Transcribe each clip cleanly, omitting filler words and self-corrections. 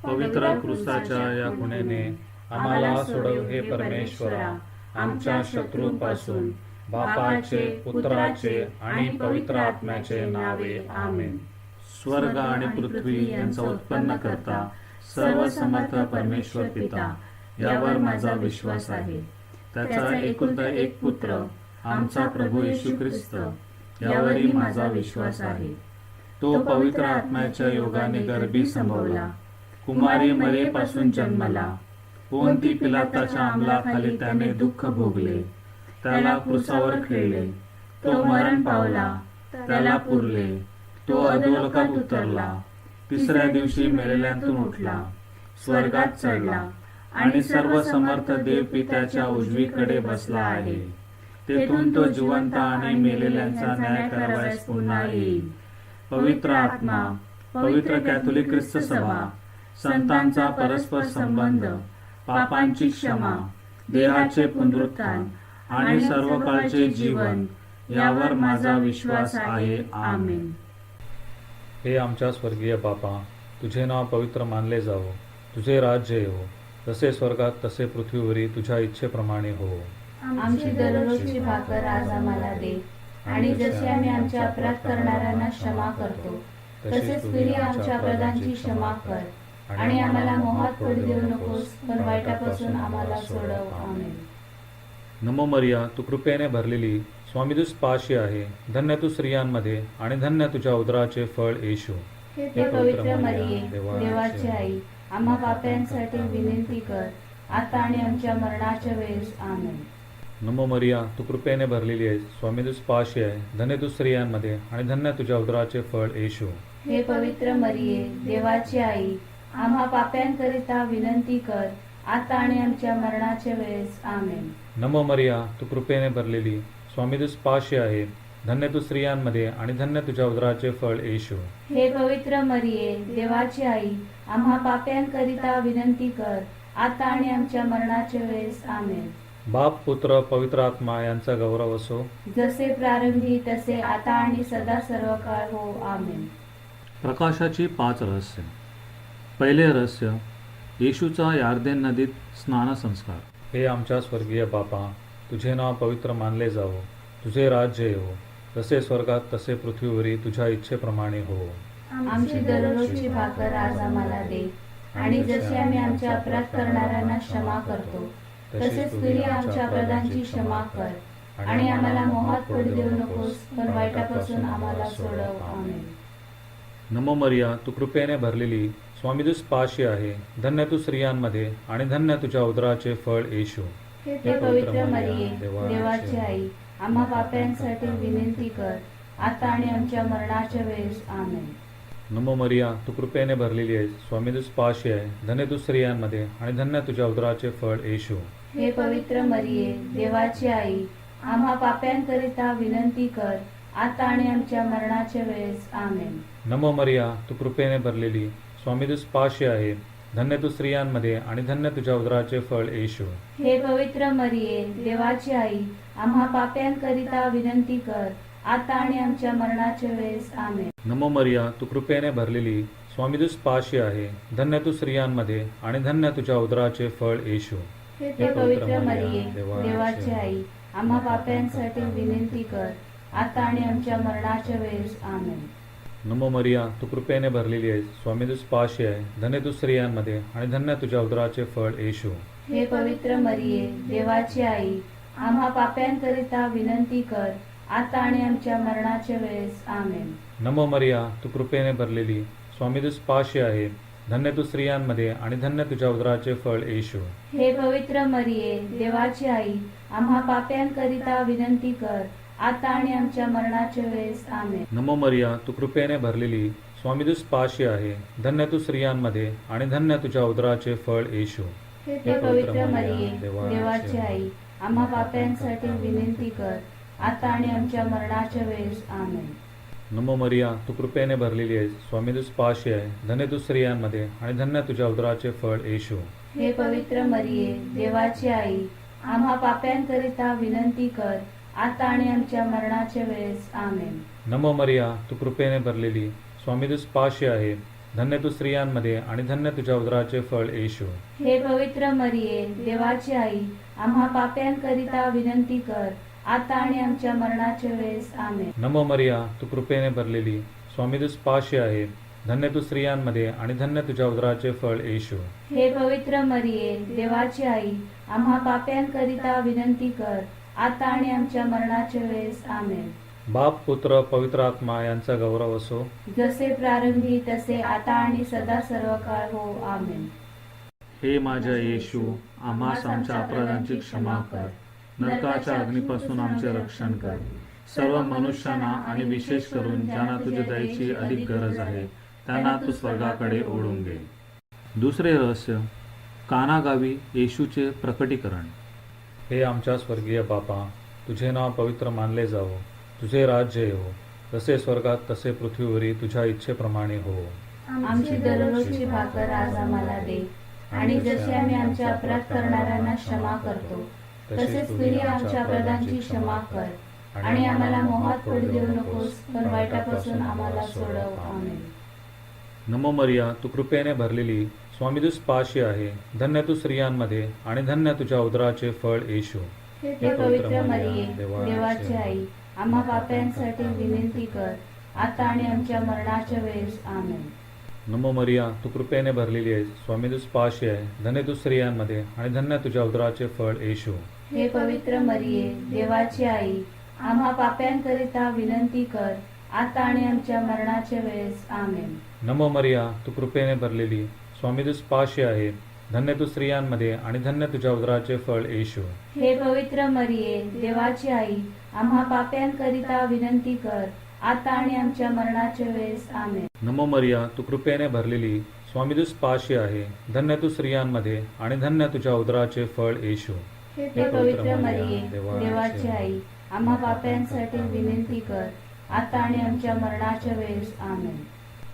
पवित्र क्रूसाच्या या खुणेने आम्हाला सोडव हे परमेश्वरा, आमच्या शत्रूपासून. बापाचे, पुत्राचे आणि पवित्र आत्म्याचे नावे. आमेन. स्वर्ग आणि पृथ्वी यांचा उत्पन्न करता सर्व समर्थ परमेश्वर पिता, यावर माझा विश्वास आहे. त्याचा एकुलता एक पुत्र, आमचा प्रभू येशू ख्रिस्त, यावरही माझा विश्वास आहे. तो पवित्र आत्म्याच्या योगाने गर्भी संभवला, कुमारी मरेपासून जन्मला, पोंती पिलाताच्या अंमलाखाली त्याने दुःख भोगले, त्याला क्रूसावर खेळले, तो मरण पावला, त्याला पुरले, तो अधोलोकात उतरला, तिसऱ्या दिवशी मेलेल्यांतून उठला, स्वर्गात चढला आणि सर्व समर्थ देव पित्याच्या उजवीकडे बसला आहे. तेथून तो जिवंत आणि मेलेल्यांचा न्याय करावयास पुन्हा येईल. पवित्र आत्मा, पवित्र कॅथोलिक ख्रिस्त सभा, संतांचा परस्पर संबंध, पापांची क्षमा, देहाचे पुनरुत्थान आणि सर्व काळचे जीवन, यावर माझा विश्वास आहे. आमेन. हे आमच्या स्वर्गीय बापा, तुझे नाव पवित्र मानले जावो, तुझे राज्य येवो, जसे स्वर्गात तसे पृथ्वीवरी तुझ्या इच्छेप्रमाणे हो. आमची दररोजची भाकर आज आम्हाला दे, आणि जसे आम्ही आमच्या अपराध करणाऱ्यांना क्षमा करतो, तसेच तूही आमच्या अपराधांची क्षमा कर, आणि आम्हाला मोहात पडू देऊ नकोस, पण वाईटापासून आम्हाला सोडव. आमेन. नमो मरिया, तू कृपेने भरलेली, स्वामी तुझ पाशी आहे. धन्य तू स्त्रियांमध्ये आणि धन्य तुझ्या उदराचे फळ येशू. हे पवित्र मरिये, देवाची आई, आम्हा पाप्यांसाठी विनंती कर, आता आणि आमच्या मरणाच्या वेळेस. आमेन. नमो मरिया, तू कृपेने भरलेली आहेस, स्वामी तुझ पाशी आहे. धन्य तू स्त्रियांमध्ये आणि धन्य तुझ्या उदराचे फळ येशू. हे पवित्र मरिये, देवाची आई, आम्हा पाप्यांकरिता विनंती कर, आता आणि आमच्या मरणाच्या वेळेस. आमेन. नमो मरिया, तू कृपेने भरलेली, स्वामी तुझ पाशी आहे. धन्य तू स्त्रियांमध्ये आणि धन्य तुझ्या उदराचे फळ येशू. हे पवित्र मरिये, देवाची आई, आम्हा पाप्यांकरिता विनंती कर, आता आणि आमच्या मरणाच्या वेळेस. आमेन. बाप, पुत्र, पवित्र आत्मा यांचा गौरव असो, जसे प्रारंभी तसे आता आणि सदा सर्व काळ हो. आमेन. प्रकाशाची 5 रहस्य. पहिले रहस्य, येशूचा यार्देन नदीत स्नानसंस्कार. हे आमच्या स्वर्गीय बापा, तुझे नाव पवित्र मानले जावो, तुझे राज्य येवो, जसे स्वर्गात तसे पृथ्वीवरी तुझ्या इच्छेप्रमाणे हो. आमची दररोजची भाकर आज आम्हाला दे, आणि जसे आम्ही आमच्या अपराध करणाऱ्यांना क्षमा करतो, तसेच तूही आमच्या अपराधांची क्षमा कर, आणि आम्हाला मोहात पडू देऊ नकोस, पण वाईटापासून आम्हाला सोडव. आमेन. नमो मरिया, तू कृपेने भरलेली, स्वामी तुझ पाशी आहे. धन्य तू स्त्रियांमध्ये आणि धन्य तुझ्या उदराचे फळ येशू. हे पवित्र मरिये, देवाची आई, आम्हा पाप्यांसाठी विनंती कर, आता आणि आमच्या मरणाच्या वेळेस. आमेन. नमो मरिया, तू कृपेने भरलेली आहेस, स्वामी तुझ पाशी आहे. धन्य तू स्त्रियांमध्ये आणि धन्य तुझ्या उदराचे फळ येशू. हे पवित्र मरिये, देवाची आई, आम्हा पाप्यांकरिता विनंती कर, आता आणि आमच्या मरणाच्या वेळेस. आमेन. नमो मरिया, तू कृपेने भरलेली, स्वामी तुझ पाशी आहे. धन्य तू स्त्रियांमध्ये आणि धन्य तुझ्या उदराचे फळ येशू. हे पवित्र मरिये, देवाची आई, आम्हा पाप्यांकरिता विनंती कर, आता आणि आमच्या मरणाच्या वेळेस. आमेन. नमो मरिया, तू कृपेने भरलेली, स्वामी तुझ पाशी आहे. धन्य तू स्त्रियांमध्ये आणि धन्य तुझ्या उदराचे फळ येशू. हे पवित्र मरिये, देवाची आई, आम्हा पाप्यांसाठी विनंती कर, आता आणि आमच्या मरणाच्या वेळेस. आमेन. नमो मरिया, तू कृपेने भरलेली आहेस, स्वामी तुझ पाशी आहे. धन्य तू स्त्रियांमध्ये आणि धन्य तुझ्या उदराचे फळ येशू. हे पवित्र मरिये, देवाची आई, आम्हा पाप्यांकरिता विनंती कर, आता आणि आमच्या मरणाच्या वेळेस. आमेन. नमो मरिया, तू कृपेने भरलेली, स्वामी तुझ पाशी आहे. धन्य तू स्त्रियांमध्ये आणि धन्य तुझ्या उदराचे फळ येशू. हे पवित्र मरिये, देवाची आई, आम्हा पाप्यांकरिता विनंती कर, आता आणि आमच्या मरणाच्या वेळेस. आमेन. नमो मरिया, तू कृपेने भरलेली, स्वामी तुझ पाशी आहे. धन्य तू स्त्रियांमध्ये आणि धन्य तुझ्या उदराचे फळ येशू. हे पवित्र मरिये, देवाची आई, आम्हा पाप्यांसाठी विनंती कर, आता आणि आमच्या मरणाच्या वेळेस. आमेन. नमो मरिया, तू कृपेने भरलेली आहेस, स्वामी तुझ पाशी आहे. धन्य तू स्त्रियांमध्ये आणि धन्य तुझ्या उदराचे फळ येशू. हे पवित्र मरिये, देवाची आई, आम्हा पाप्यांकरिता विनंती कर, आता आणि आमच्या मरणाच्या वेळेस. आमेन. नमो मरिया, तू कृपेने भरलेली, स्वामी तुझ पाशी आहे. धन्य तू स्त्रियांमध्ये आणि धन्य तुझ्या उदराचे फळ येशू. हे पवित्र मरिये, देवाची आई, आम्हा पाप्यांकरिता विनंती कर, आता आणि आमच्या मरणाच्या वेळेस आमेन. नमो मरिया, तू कृपेने भरलेली, स्वामी तुझ पाशी आहे. धन्य तू स्त्रियांमध्ये आणि धन्य तुझ्या उदराचे फळ येशू. हे पवित्र मरिये, देवाची आई, आम्हा पाप्यांकरिता विनंती कर, आता आणि आमच्या मरणाच्या वेळेस आमेन. बाप, पुत्र, पवित्र आत्मा यांचा गौरव असो. जसे प्रारंभी तसे आता आणि सदा सर्व काळ हो आमेन. हे माझ्या येशू, आम्हास आमच्या अपराधांची क्षमा कर, नरकाच्या अग्नीपासून आमचे रक्षण कर. सर्व मनुष्यांना आणि विशेष करून ज्यांना तुझ्या दयेची अधिक गरज आहे त्यांना तू स्वर्गाकडे ओढून घे. दुसरे रहस्य, काना गावी येशूचे प्रकटीकरण. हे आमच्या स्वर्गीय बापा, तुझे नाव पवित्र मानले जावो, तुझे राज्य येवो, जसे स्वर्गात तसे पृथ्वीवरी तुझ्या इच्छेप्रमाणे हो. आमची दररोजची भाकर आज आम्हाला दे, आणि जसे आम्ही आमच्या अपराध करणाऱ्यांना क्षमा करतो, तसेच तूही आमच्या अपराधांची क्षमा कर, आणि आम्हाला मोहात पडू देऊ नकोस, पण वाईटापासून आम्हाला सोडव. आमेन. नमो मरिया, तू कृपेने भरलेली, स्वामी तुझ पाशी आहे. धन्य तू स्त्रियांमध्ये आणि धन्य तुझ्या उदराचे फळ येशू. हे पवित्र मरिये, देवाची आई, आम्हा पाप्यांसाठी विनंती कर, आता आणि आमच्या मरणाच्या वेळेस आमेन. नमो मरिया, तू कृपेने भरलेली आहेस, स्वामी तुझ पाशी आहे. धन्य तू स्त्रियांमध्ये आणि धन्य तुझ्या उदराचे फळ येशू. हे पवित्र मरिये, देवाची आई, आम्हा पाप्यांकरिता विनंती कर, आता आणि आमच्या मरणाच्या वेळेस आमेन. नमो मरिया, तू कृपेने भरलेली, स्वामी तुझ पाशी आहे. धन्य तू स्त्रियांमध्ये आणि धन्य तुझ्या उदराचे फळ येशू. हे पवित्र मरिये, देवाची आई, आम्हा पाप्यांकरिता विनंती कर, आता आणि आमच्या मरणाच्या वेळेस आमेन. नमो मरिया, तू कृपेने भरलेली, स्वामी तुझ पाशी आहे. धन्य तू स्त्रियांमध्ये आणि धन्य तुझ्या उदराचे फळ येशू. हे पवित्र मरिये, देवाची आई, आम्हा पाप्यांसाठी विनंती कर, आता आणि आमच्या मरणाच्या वेळेस आमेन.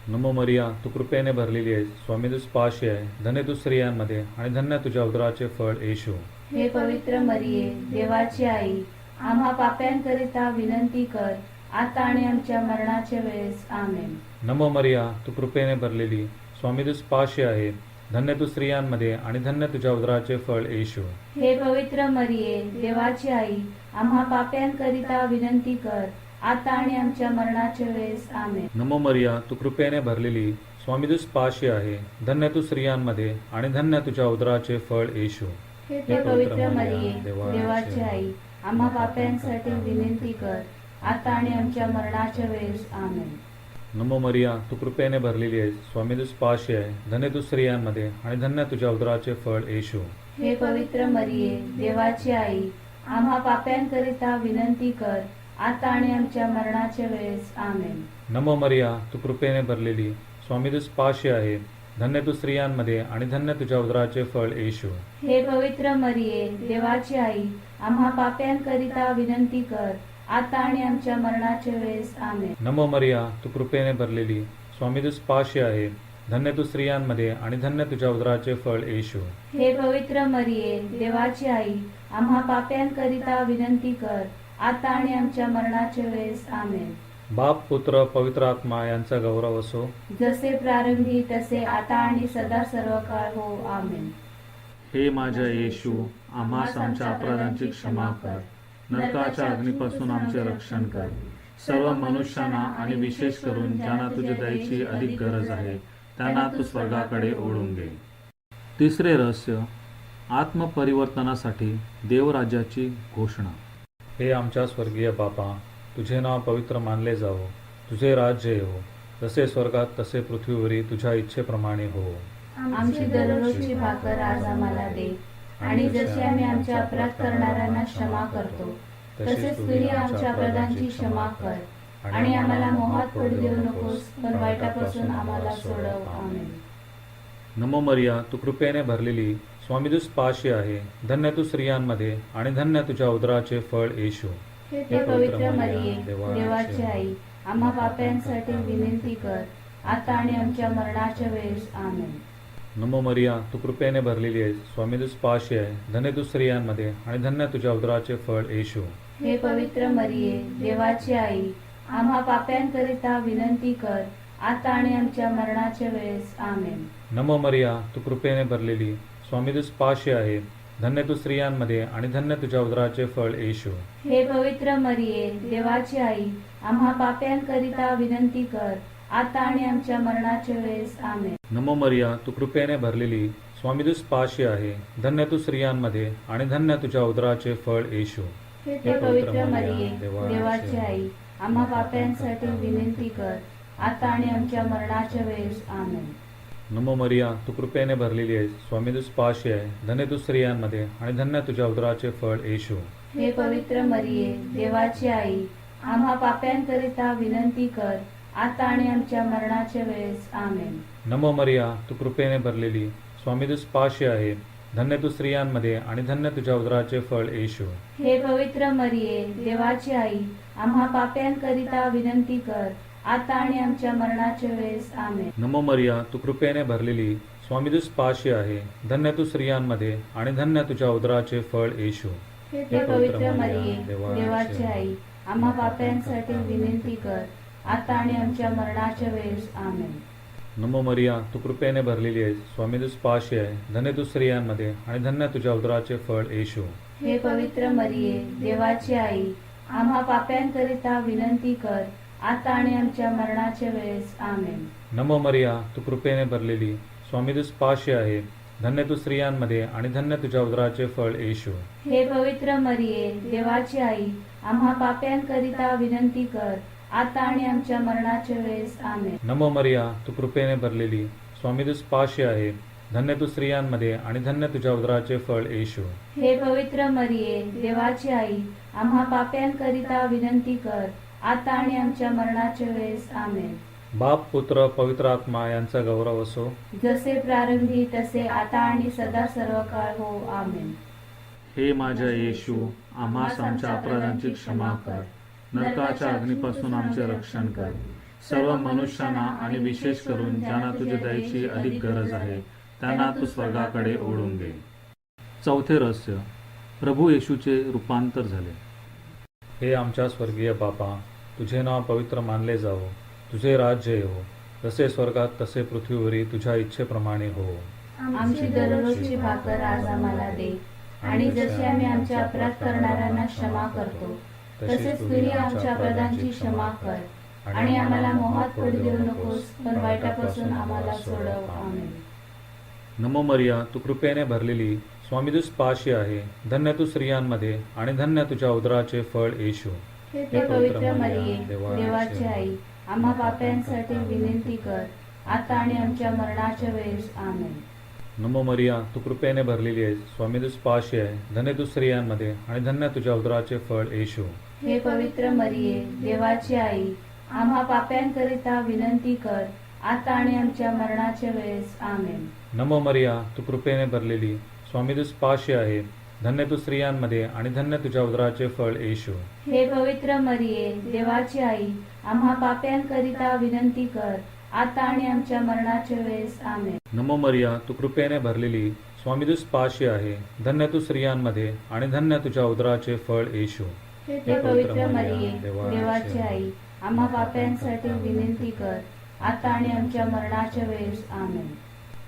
नमो मरिया, तू कृपेने भरलेली आहेस, स्वामी तुझ पाशी आहे. धन्य तू स्त्रियांमध्ये आणि धन्य तुझ्या उदराचे फळ येशू. हे पवित्र मरिये, देवाची आई, आम्हा पाप्यांकरिता विनंती कर, आता आणि आमच्या मरणाच्या वेळेस आमेन. नमो मरिया, तू कृपेने भरलेली, स्वामी तुझ पाशी आहे. धन्य तू स्त्रियांमध्ये आणि धन्य तुझ्या उदराचे फळ येशू. हे पवित्र मरिये, देवाची आई, आम्हा पाप्यांकरिता विनंती कर, आता आणि आमच्या मरणाच्या वेळेस आमेन. नमो मरिया, तू कृपेने भरलेली, स्वामी तुझ पाशी आहे. धन्य तू स्त्रियांमध्ये आणि धन्य तुझ्या उदराचे फळ येशू. हे पवित्र मरिये, देवाची आई, आम्हा पाप्यांसाठी विनंती कर, आता आणि आमच्या मरणाच्या वेळेस आमेन. नमो मरिया, तू कृपेने भरलेली आहेस, स्वामी तुझ पाशी आहे. धन्य तू स्त्रियांमध्ये आणि धन्य तुझ्या उदराचे फळ येशू. हे पवित्र मरिये, देवाची आई, आम्हा पाप्यांकरिता विनंती कर, आता आणि आमच्या मरणाच्या वेळेस आमेन. नमो मरिया, तू कृपेने भरलेली, स्वामी तुझ पाशी आहे. धन्य तू स्त्रियांमध्ये आणि धन्य तुझ्या उदराचे फळ येशू. हे पवित्र मरिये, देवाची आई, आम्हा पाप्यांकरिता विनंती कर, आता आणि आमच्या मरणाच्या वेळेस आमेन. नमो मरिया, तू कृपेने भरलेली, स्वामी तुझ पाशी आहे. धन्य तू स्त्रियांमध्ये आणि धन्य तुझ्या उदराचे फळ येशू. हे पवित्र मरिये, देवाची आई, आम्हा पाप्यांकरिता विनंती कर, आता आणि आमच्या मरणाच्या वेळेस आमेन. बाप, पुत्र, पवित्र आत्मा यांचा गौरव असो. जसे प्रारंभी तसे आता आणि सदा सर्व काळ हो आमेन. हे माझ्या येशू, आम्हास आमच्या अपराधांची क्षमा कर, नरकाच्या अग्नीपासून आमचे रक्षण कर. सर्व मनुष्यांना आणि विशेष करून ज्यांना तुझ्या दयेची अधिक गरज आहे त्यांना तू स्वर्गाकडे ओढून घे. तिसरे रहस्य, आत्मपरिवर्तनासाठी देवराज्याची घोषणा. हे आमच्या स्वर्गीय बापा, तुझे नाव पवित्र मानले जावो, तुझे राज्य येवो, जसे स्वर्गात तसे पृथ्वीवरी तुझ्या इच्छेप्रमाणे हो. आमची दररोजची भाकर आज आम्हाला दे, आणि जसे आम्ही आमच्या अपराध करणाऱ्यांना क्षमा करतो, तसेच तूही आमच्या अपराधांची क्षमा कर, आणि आम्हाला मोहात पडू देऊ नकोस, पण वाईटापासून आम्हाला सोडव. आमेन. नमो मरिया, तू कृपेने भरलेली, स्वामी तुझ पाशी आहे. धन्य तू स्त्रियांमध्ये आणि धन्य तुझ्या उदराचे फळ येशू. हे पवित्र मरिये, देवाची आई, आम्हा पाप्यांसाठी विनंती कर, आता आणि आमच्या मरणाच्या वेळेस आमेन. नमो मरिया, तू कृपेने भरलेली आहेस, स्वामी तुझ पाशी आहे. धन्य तू स्त्रियांमध्ये आणि धन्य तुझ्या उदराचे फळ येशू. हे पवित्र मरिये, देवाची आई, आम्हा पाप्यांकरिता विनंती कर, आता आणि आमच्या मरणाच्या वेळेस आमेन. नमो मरिया, तू कृपेने भरलेली, स्वामी तुझ पाशी आहे. धन्य तू स्त्रियांमध्ये आणि धन्य तुझ्या उदराचे फळ येशू. हे पवित्र मरिये, देवाची आई, आम्हा पाप्यांकरिता विनंती कर, आता आणि आमच्या मरणाच्या वेळेस आमेन. नमो मरिया, तू कृपेने भरलेली, स्वामी तुझ पाशी आहे. धन्य तू स्त्रियांमध्ये आणि धन्य तुझ्या उदराचे फळ येशू. हे पवित्र मरिये, देवाची आई, आम्हा पाप्यांसाठी विनंती कर, आता आणि आमच्या मरणाच्या वेळेस आमेन. नमो मरिया, तू कृपेने भरलेली आहेस, स्वामी तुझ पाशी आहे. धन्य तू स्त्रियांमध्ये आणि धन्य तुझ्या उदराचे फळ येशू. हे पवित्र मरिये, देवाची आई, आम्हा पाप्यांकरिता विनंती कर, आता आणि आमच्या मरणाच्या वेळेस आमेन. नमो मरिया, तू कृपेने भरलेली, स्वामी तुझ पाशी आहे. धन्य तू स्त्रियांमध्ये आणि धन्य तुझ्या उदराचे फळ येशू. हे पवित्र मरिये, देवाची आई, आम्हा पाप्यांकरिता विनंती कर, आता आणि आमच्या मरणाच्या वेळेस आमेन. नमो मरिया, तू कृपेने भरलेली, स्वामी तुझ पाशी आहे. धन्य तू स्त्रियांमध्ये आणि धन्य तुझ्या उदराचे फळ येशू. हे पवित्र मरिये, देवाची आई, आम्हा पाप्यांसाठी विनंती कर, आता आणि आमच्या मरणाच्या वेळेस आमेन. नमो मरिया, तू कृपेने भरलेली आहेस, स्वामी तुझ पाशी आहे. धन्य तू स्त्रियांमध्ये आणि धन्य तुझ्या उदराचे फळ येशू. हे पवित्र मरिये, देवाची आई, आम्हा पाप्यांकरिता विनंती कर, आता आणि आमच्या मरणाच्या वेळेस आमेन. नमो मरिया, तू कृपेने भरलेली, स्वामी तुझ पाशी आहे. धन्य तू स्त्रियांमध्ये आणि धन्य तुझ्या उदराचे फळ येशू. हे पवित्र मरिये, देवाची आई, आम्हा पाप्यांकरिता विनंती कर, आता आणि आमच्या मरणाच्या वेळेस आमेन. नमो मरिया, तू कृपेने भरलेली, स्वामी तुझ पाशी आहे. धन्य तू स्त्रियांमध्ये आणि धन्य तुझ्या उदराचे फळ येशू. हे पवित्र मरिये, देवाची आई, आम्हा पाप्यांकरिता विनंती कर, आता आणि आमच्या मरणाच्या वेळेस आमेन. बाप, पुत्र, पवित्र आत्मा यांचा गौरव असो. जसे प्रारंभी तसे आता आणि सदा सर्व काळ हो आमेन. हे माझ्या येशू, आम्हास आमच्या अपराधांची क्षमा कर, नरकाच्या अग्नीपासून आमचे रक्षण कर. सर्व मनुष्यांना आणि विशेष करून ज्यांना तुझ्या दयेची अधिक गरज आहे त्यांना तू स्वर्गाकडे ओढून घे. चौथे रहस्य, प्रभू येशूचे रूपांतर झाले. हे आमच्या स्वर्गीय बापा, तुझे नाव पवित्र मानले जावो, तुझे राज्य येवो, जसे स्वर्गात तसे पृथ्वीवरी तुझ्या इच्छेप्रमाणे हो. आमची दररोजची भाकर आज आम्हाला दे, आणि जशी आम्ही आमच्या अपराध करणाऱ्यांना क्षमा करतो, तसेच तूही आमच्या अपराधांची क्षमा कर, आणि आम्हाला मोहात पडू देऊ नकोस, पण वाईटापासून आम्हाला सोडव. आमेन. नमो मरिया, तू कृपेने भरलेली, स्वामी तुझ पाशी आहे. धन्य तू स्त्रियांमध्ये आणि धन्य तुझ्या उदराचे फळ येशू. हे पवित्र मरिये, देवाची आई, आम्हा पाप्यांसाठी विनंती कर, आता आणि आमच्या मरणाच्या वेळेस आमेन. नमो मरिया, तू कृपेने भरलेली आहेस, स्वामी तुझ पाशी आहे. धन्य तू स्त्रियांमध्ये आणि धन्य तुझ्या उदराचे फळ येशू. हे पवित्र मरिये, देवाची आई, आम्हा पाप्यांकरिता विनंती कर, आता आणि आमच्या मरणाच्या वेळेस आमेन. नमो मरिया, तू कृपेने भरलेली, स्वामी तुझ पाशी आहे. धन्य तू स्त्रियांमध्ये आणि धन्य तुझ्या उदराचे फळ येशू. हे पवित्र मरिये, देवाची आई, आम्हा पाप्यांकरिता विनंती कर, आता आणि आमच्या मरणाच्या वेळेस आमेन. नमो मरिया, तू कृपेने भरलेली, स्वामी तुझ पाशी आहे. धन्य तू स्त्रियांमध्ये आणि धन्य तुझ्या उदराचे फळ येशू. हे पवित्र मरिये, देवाची आई, आम्हा पाप्यांसाठी विनंती कर, आता आणि आमच्या मरणाच्या वेळेस आमेन.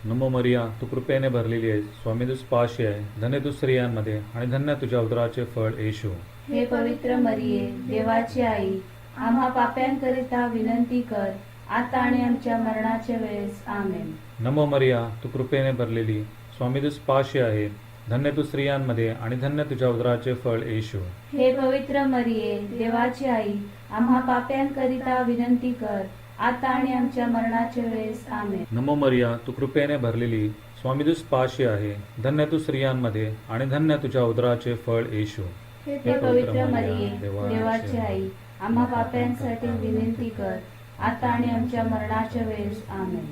नमो मरिया, तू कृपेने भरलेली आहेस, स्वामी तुझ पाशी आहे. धन्य तू स्त्रियांमध्ये आणि धन्य तुझ्या उदराचे फळ येशू. हे पवित्र मरिये, देवाची आई, आम्हा पाप्यांकरिता विनंती कर, आता आणि आमच्या मरणाच्या वेळेस आमेन. नमो मरिया, तू कृपेने भरलेली, स्वामी तुझ पाशी आहे. धन्य तू स्त्रियांमध्ये आणि धन्य तुझ्या उदराचे फळ येशू. हे पवित्र मरिये, देवाची आई, आम्हा पाप्यांकरिता विनंती कर, आता आणि आमच्या मरणाच्या वेळेस आमेन. नमो मरिया, तू कृपेने भरलेली, स्वामी तुझ पाशी आहे. धन्य तू स्त्रियांमध्ये आणि धन्य तुझ्या उदराचे फळ येशू. हे पवित्र मरिये, देवाची आई, आम्हा पाप्यांसाठी विनंती कर, आता आणि आमच्या मरणाच्या वेळेस आमेन.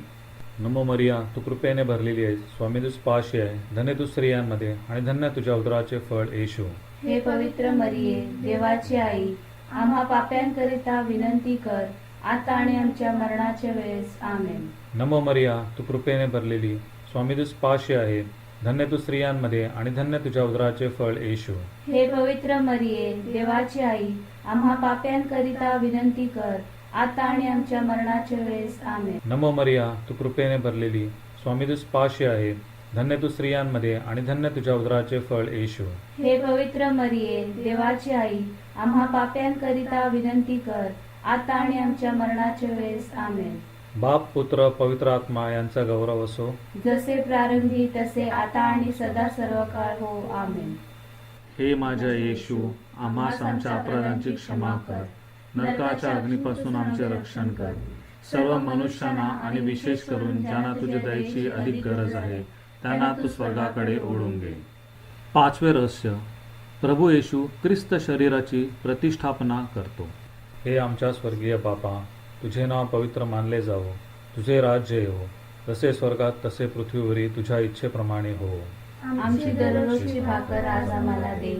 नमो मरिया, तू कृपेने भरलेली आहेस, स्वामी तुझ पाशी आहे. धन्य तू स्त्रियांमध्ये आणि धन्य तुझ्या उदराचे फळ येशू. हे पवित्र मरिये, देवाची आई, आम्हा पाप्यांकरिता विनंती कर, आता आणि आमच्या मरणाच्या वेळेस आमेन. नमो मरिया, तू कृपेने भरलेली, स्वामी तुझ पाशी आहे. धन्य तू स्त्रियांमध्ये आणि धन्य तुझ्या उदराचे फळ येशू. हे पवित्र मरिये, देवाची आई, आम्हा पाप्यांकरिता विनंती कर, आता आणि आमच्या मरणाच्या वेळेस आमेन. नमो मरिया, तू कृपेने भरलेली, स्वामी तुझ पाशी आहे. धन्य तू स्त्रियांमध्ये आणि धन्य तुझ्या उदराचे फळ येशू. हे पवित्र मरिये, देवाची आई, आम्हा पाप्यांकरिता विनंती कर, आता आणि आमच्या मरणाच्या वेळेस आमेन. बाप, पुत्र, पवित्र आत्मा यांचा गौरव असो. जसे प्रारंभी तसे आता आणि सदा सर्व काळ हो, आमेन. हे माझ्या येशू, आम्हास आमच्या अपराधांची क्षमा कर, नरकाच्या अग्नीपासून आमचे रक्षण कर. सर्व मनुष्यांना आणि विशेष करून ज्यांना तुझ्या दयेची अधिक गरज आहे त्यांना तू स्वर्गाकडे ओढून घे. पाचवे रहस्य, प्रभू येशू ख्रिस्त शरीराची प्रतिष्ठापना करतो. हे आमच्या स्वर्गीय बापा, तुझे नाव पवित्र मानले जावो, तुझे राज्य येवो, जसे स्वर्गात तसे पृथ्वीवरी तुझ्या इच्छेप्रमाणे हो. आमची दररोजची भाकर आज आम्हाला दे,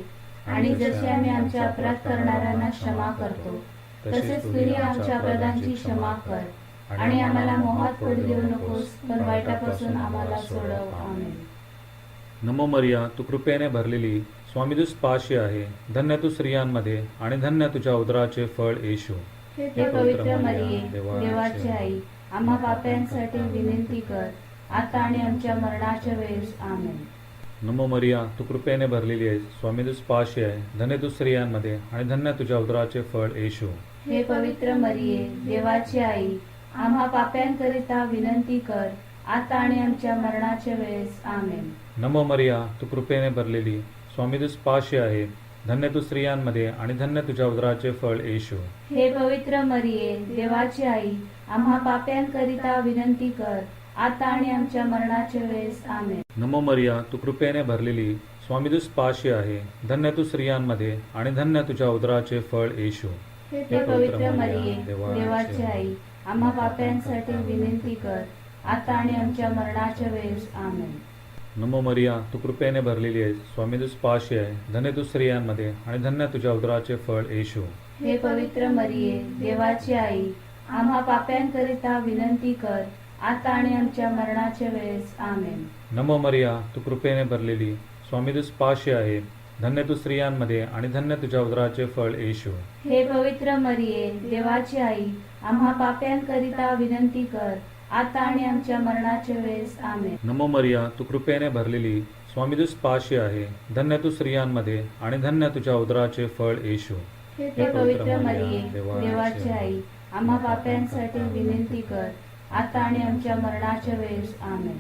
आणि जसे आम्ही आमच्या अपराध करणाऱ्यांना क्षमा करतो तसेच तूही आमच्या अपराधांची क्षमा कर, आणि आम्हाला मोहात पडू देऊ नकोस, पण वाईटापासून आम्हाला सोडव, आमेन. नमो मरिया, तू कृपेने भरलेली, स्वामी तुझ पाशी आहे. धन्य तू स्त्रियांमध्ये आणि धन्य तुझ्या उदराचे फळ येशू. हे पवित्र मरिये, देवाची आई, आम्हा पाप्यांसाठी विनंती कर, आता आणि आमच्या मरणाच्या वेळेस, आमेन. नमो मरिया, तू कृपेने भरलेली आहेस, स्वामी तुझ पाशी आहे. धन्य तू स्त्रियांमध्ये आणि धन्य तुझ्या उदराचे फळ येशू. हे पवित्र मरिये, देवाची आई, आम्हा पाप्यांकरिता विनंती कर, आता आणि आमच्या मरणाच्या वेळेस, आमेन. नमो मरिया, तू कृपेने भरलेली, स्वामी तुझ पाशी आहे. धन्य तू स्त्रियांमध्ये आणि धन्य तुझ्या उदराचे फळ येशू. हे पवित्र मरिये, देवाची आई, आम्हा पाप्यांकरिता विनंती कर, आता आणि आमच्या मरणाच्या वेळेस, आमेन. नमो मरिया, तू कृपेने भरलेली, स्वामी तुझ पाशी आहे. धन्य तू स्त्रियांमध्ये आणि धन्य तुझ्या उदराचे फळ येशू. हे पवित्र मरिये, देवाची आई, आम्हा पाप्यांसाठी विनंती कर, आता आणि आमच्या मरणाच्या वेळेस, आमेन. नमो मरिया, तू कृपेने भरलेली आहेस, स्वामी तुझ पाशी आहे. धन्य तू स्त्रियांमध्ये आणि धन्य तुझ्या उदराचे फळ येशू. हे पवित्र मरिये, देवाची आई, आम्हा पाप्यांकरिता विनंती कर, आता आणि आमच्या मरणाच्या वेळेस, आमेन. नमो मरिया, तू कृपेने भरलेली, स्वामी तुझ पाशी आहे. धन्य तू स्त्रियांमध्ये आणि धन्य तुझ्या उदराचे फळ येशू. हे पवित्र मरिये, देवाची आई, आम्हा पाप्यांकरिता विनंती कर, आता आणि आमच्या मरणाच्या वेळेस, आमेन. नमो मरिया, तू कृपेने भरलेली, स्वामी तुझ पाशी आहे. धन्य तू स्त्रियांमध्ये आणि धन्य तुझ्या उदराचे फळ येशू. हे पवित्र मरिये, देवाची आई, आम्हा पाप्यांसाठी विनंती कर, आता आणि आमच्या मरणाच्या वेळेस, आमेन.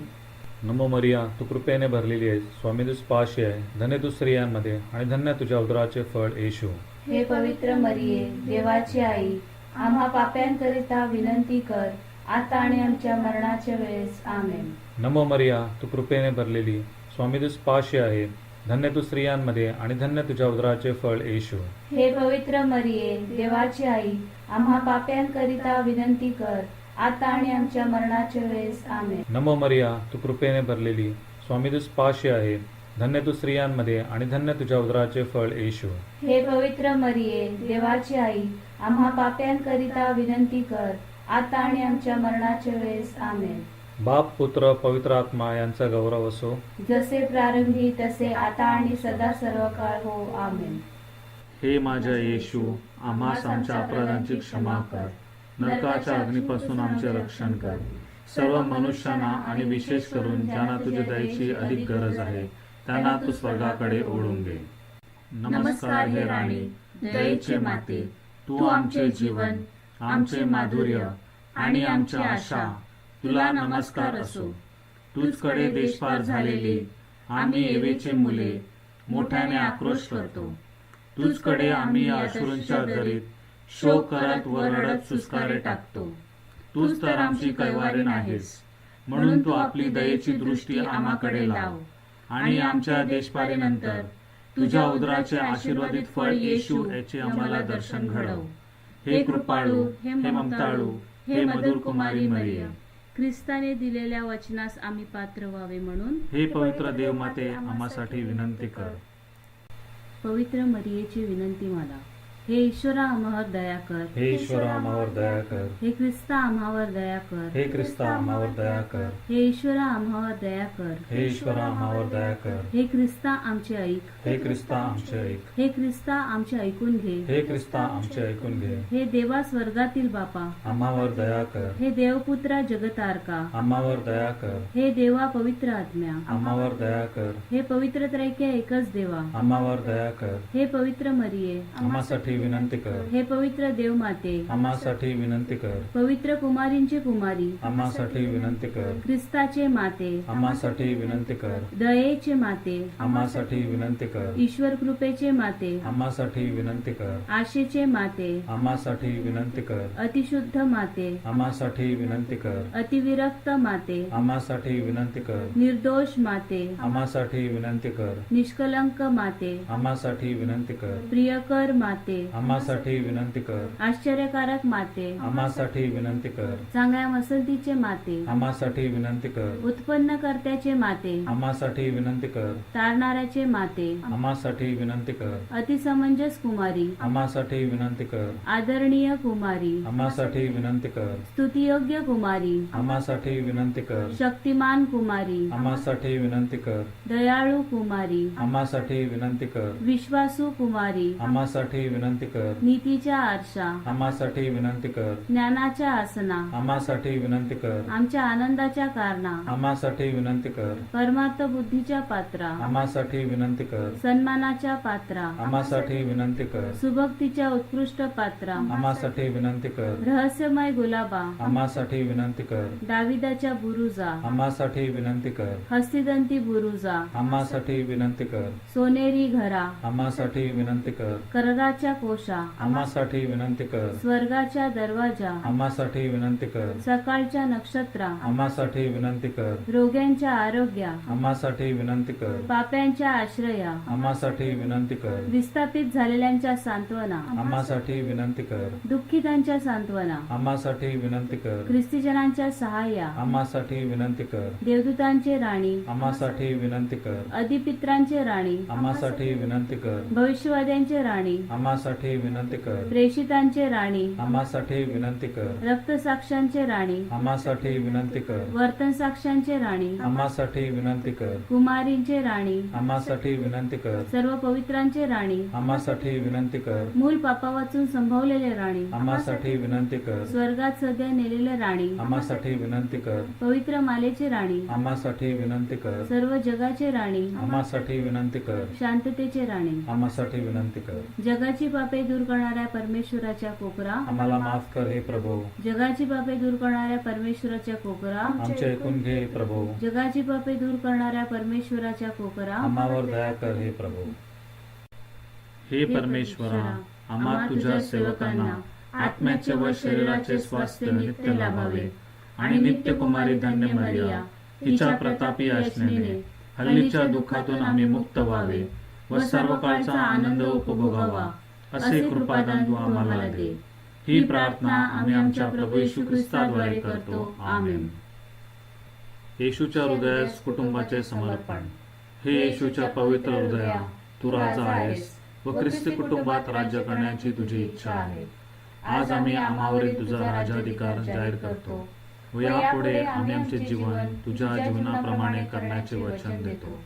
नमो मरिया, तू कृपेने भरलेली आहेस, स्वामी तुझ पाशी आहे. धन्य तू स्त्रियांमध्ये आणि धन्य तुझ्या उदराचे फळ येशू. हे पवित्र मरिये, देवाची आई, आम्हा पाप्यांकरिता विनंती कर, आता आणि आमच्या मरणाच्या वेळेस, आमेन. नमो मरिया, तू कृपेने भरलेली, स्वामी तुझ पाशी आहे. धन्य तू स्त्रियांमध्ये आणि धन्य तुझ्या उदराचे फळ येशू. हे पवित्र मरिये, देवाची आई, आम्हा पाप्यांकरिता विनंती कर, आता आणि आमच्या मरणाच्या वेळेस, आमेन. नमो मरिया, तू कृपेने भरलेली, स्वामी तुझ पाशी आहे. धन्य तू स्त्रियांमध्ये आणि धन्य तुझ्या उदराचे फळ येशू. हे पवित्र मरिये, देवाची आई, आम्हा पाप्यांकरिता विनंती कर, आता आणि आमच्या मरणाच्या वेळेस, आमेन. बाप, पुत्र, पवित्र आत्मा यांचा गौरव असो. जसे प्रारंभी तसे आता आणि सदा सर्व काळ हो, आमेन. हे माझ्या येशू, आम्हास आमच्या अपराधांची क्षमा कर, नरकाच्या अग्नीपासून आमचे रक्षण कर. सर्व मनुष्यांना आणि विशेष करून ज्यांना तुझ्या दयेची अधिक गरज आहे त्यांना तू स्वर्गाकडे ओढून घे. नमस्कार हे राणी, दयेचे माते, तू आमचे जीवन, आमचे माधुर्य आणि आमची आशा, तुला नमस्कार असो. तुझकडे देशपार झालेली आम्ही एवेचे मुले मोठ्याने आक्रोश करतो. तुझकडे आम्ही या अश्रूंच्या दरीत शोक करत व रडत सुस्कारे टाकतो. तूच तर आमची कैवारीण आहेस, म्हणून तू आपली दयेची दृष्टी आम्हाकडे लाव आणि आमच्या देशपारीनंतर तुझ्या उदराचे आशीर्वादित फळ येशू याचे आम्हाला दर्शन घडव. हे कृपाळू, हे ममताळू, हे मधुर कुमारी मरिया, ख्रिस्ताने दिलेल्या वचनास आम्ही पात्र व्हावे म्हणून हे पवित्र देवमाते आम्हासाठी विनंती कर. पवित्र मरियेची विनंती मला. हे ईश्वरा आम्हावर दया कर. हे ईश्वरा आम्हावर दया कर. हे ख्रिस्ता आम्हावर दया कर. हे ख्रिस्ता आम्हावर दया कर. हे ईश्वरा आम्हावर दया कर. हे ईश्वरा आम्हावर दया कर. हे ख्रिस्ता आमचे ऐक. हे ख्रिस्ता आमचे ऐक. हे ख्रिस्ता आमचे ऐकून घे. हे ख्रिस्ता आमचे ऐकून घे. हे देवा स्वर्गातील बापा. आम्हावर दया कर. हे देवपुत्रा जगतारका. आम्हावर दया कर. हे देवा पवित्र आत्म्या. आम्हावर दया कर. हे पवित्र त्रैक्य एकच देवा. आम्हावर दया कर. हे पवित्र मरिये. आम्हासाठी विनंती कर. हे पवित्र देवमाते. आम्हासाठी विनंती कर. पवित्र कुमारींची कुमारी. आम्हासाठी विनंती कर. ख्रिस्ताचे माते. आम्हासाठी विनंती कर. दयेचे माते. आम्हासाठी विनंती कर. ईश्वर कृपेचे माते. आम्हासाठी विनंती कर. आशेचे माते. आम्हासाठी विनंती कर. अतिशुद्ध माते. आम्हासाठी विनंती कर. अतिविरक्त माते. आम्हासाठी विनंती कर. निर्दोष माते. आम्हासाठी विनंती कर. निष्कलंक माते. आम्हासाठी विनंती कर. प्रियकर माते. आम्हासाठी विनंती कर. आश्चर्यकारक माते. आम्हासाठी विनंती कर. चांगल्या मसलतीचे माते. आम्हासाठी विनंती कर. उत्पन्नकर्त्याचे माते. आम्हासाठी विनंती कर. तारणाऱ्याचे माते. आम्हासाठी विनंती कर. अतिसमंजस कुमारी. आम्हासाठी विनंती कर. आदरणीय कुमारी. आम्हासाठी विनंती कर. स्तुतियोग्य कुमारी. आम्हासाठी विनंती कर. शक्तिमान कुमारी. आम्हासाठी विनंती कर. दयाळू कुमारी. आम्हासाठी विनंती कर. विश्वासू कुमारी. आम्हासाठी विनंती कर. नीतीच्या आरशा. आम्हासाठी विनंती कर. ज्ञानाच्या आसना. आम्हासाठी विनंती कर. आमच्या आनंदाच्या कारणा. आम्हासाठी विनंती कर. परमार्थ बुद्धीच्या पात्रा. आम्हासाठी विनंती कर. सन्मानाच्या पात्रा. आम्हासाठी विनंती कर. सुभक्तीच्या उत्कृष्ट पात्रा. आम्हासाठी विनंती कर. रहस्यमय गुलाबा. आम्हासाठी विनंती कर. दाविदाच्या बुरुजा. आम्हासाठी विनंती कर. हस्तिदंती बुरुजा. आम्हासाठी विनंती कर. सोनेरी घरा. आम्हासाठी विनंती कर. करराच्या कोशा. आम्हासाठी विनंती कर. स्वर्गाच्या दरवाजा. आम्हासाठी विनंती कर. सकाळच्या नक्षत्रा. आम्हासाठी विनंती कर. रोग्यांच्या आरोग्या. आम्हासाठी विनंती कर. पाप्यांच्या आश्रया. आम्हासाठी विनंती कर. विस्थापित झालेल्यांच्या सांत्वना. आम्हासाठी विनंती कर. दुःखितांच्या सांत्वना. आम्हासाठी विनंती कर. ख्रिस्तीजनांच्या सहाय्या. आम्हासाठी विनंती कर. देवदूतांचे राणी. आम्हासाठी विनंती कर. अधिपित्रांचे राणी. आम्हासाठी विनंती कर. भविष्यवाद्यांचे राणी. आम्हासाठी विनंती कर. प्रेषितांचे राणी. आम्हासाठी विनंती कर. रक्तसाक्ष्यांचे राणी. आम्हासाठी विनंती कर. वर्तन साक्ष्यांचे राणी. आम्हासाठी विनंती कर. कुमारींचे राणी. आम्हासाठी विनंती कर. सर्व पवित्रांचे राणी. आम्हासाठी विनंती कर. मूल पापा वाचून संभवलेले राणी. आम्हासाठी विनंती कर. स्वर्गात सध्या नेलेले राणी. आम्हासाठी विनंती कर. पवित्र मालेचे राणी. आम्हासाठी विनंती कर. सर्व जगाचे राणी. आम्हासाठी विनंती कर. शांततेचे राणी. आम्हासाठी विनंती कर. जगाची पापे दूर करणाऱ्या परमेश्वराच्या कोकरा. आम्हाला माफ कर हे प्रभू. जगाची पापे दूर करणाऱ्या परमेश्वराच्या कोकरा. आमचे ऐकून घे हे प्रभू. जगाची पापे दूर करणाऱ्या परमेश्वराच्या कोकरा. आम्हावर दया कर हे प्रभू. हे परमेश्वरा, आम्हा तुझ्या सेवकांना आत्म्याचे व शरीराचे स्वास्थ्य नित्य लाभावे आणि नित्य कुमारी धन्य मरिया हिच्या प्रतापी आज्ञेने हल्लीच्या दुःखातून आम्ही मुक्त व्हावे व सर्व काळचा आनंद उपभोगावा, असे कृपादान तू आम्हाला दे. ही प्रार्थना आम्ही आमच्या प्रभू येशू ख्रिस्ताद्वारे करतो. आमेन. येशूच्या हृदयास कुटुंबाचे समर्पण. हे येशूच्या पवित्र हृदया, तू राजा आहेस व ख्रिस्ती कुटुंबात राज्य करण्याची तुझी इच्छा आहे. आज आम्ही आम्हावरील तुझा राजाधिकार जाहीर करतो व यापुढे आम्ही आमचे जीवन तुझ्या जीवनाप्रमाणे करण्याचे वचन देतो.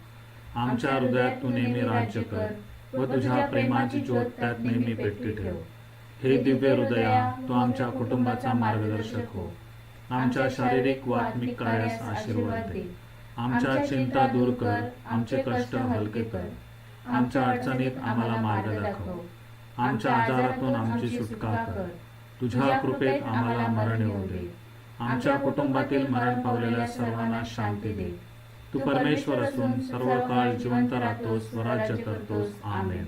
आमच्या हृदयात तू नेहमी राज्य कर व तुझ्या प्रेमाची ज्योत त्यात नेहमी पेटती ठेव. हे दिव्य हृदया, तू आमच्या कुटुंबाचा मार्गदर्शक हो. आमच्या शारीरिक व आत्मिक कार्यास आशीर्वाद दे. आमच्या चिंता दूर कर, आमचे कष्ट हलके कर. आमच्या अडचणीत आम्हाला मार्ग दाखव. आमच्या आजारातून आमची सुटका कर. तुझ्या कृपेत आम्हाला मरण येऊ दे. आमच्या कुटुंबातील मरण पावलेल्या सर्वांना शांती दे. तू परमेश्वर असून सर्व काळ जिवंत राहतोस व राज्य करतोस. आमेन.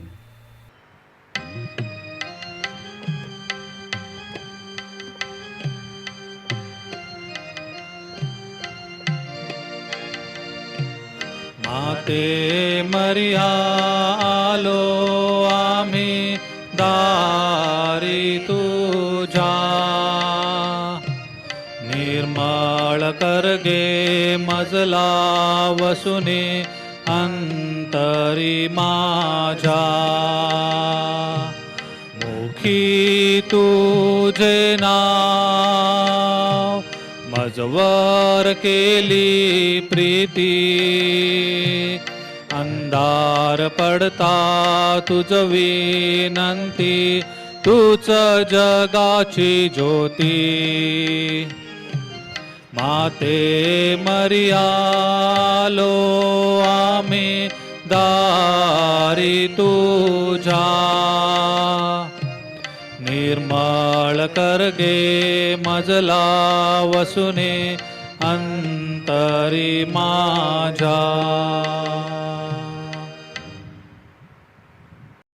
माते मरिया आलो आम्ही दारी तुझा, निर्मळ करगे मजला वसुने अंतरी माझा. सुखी तुझे नाव, मजवर केली प्रीती, अंधार पडता तुझ विनंती, तूच जगाची ज्योती. माते मरियालो आम्ही दारी तुझा, निर्मळ करगे मजला वसुने अंतरी माझा.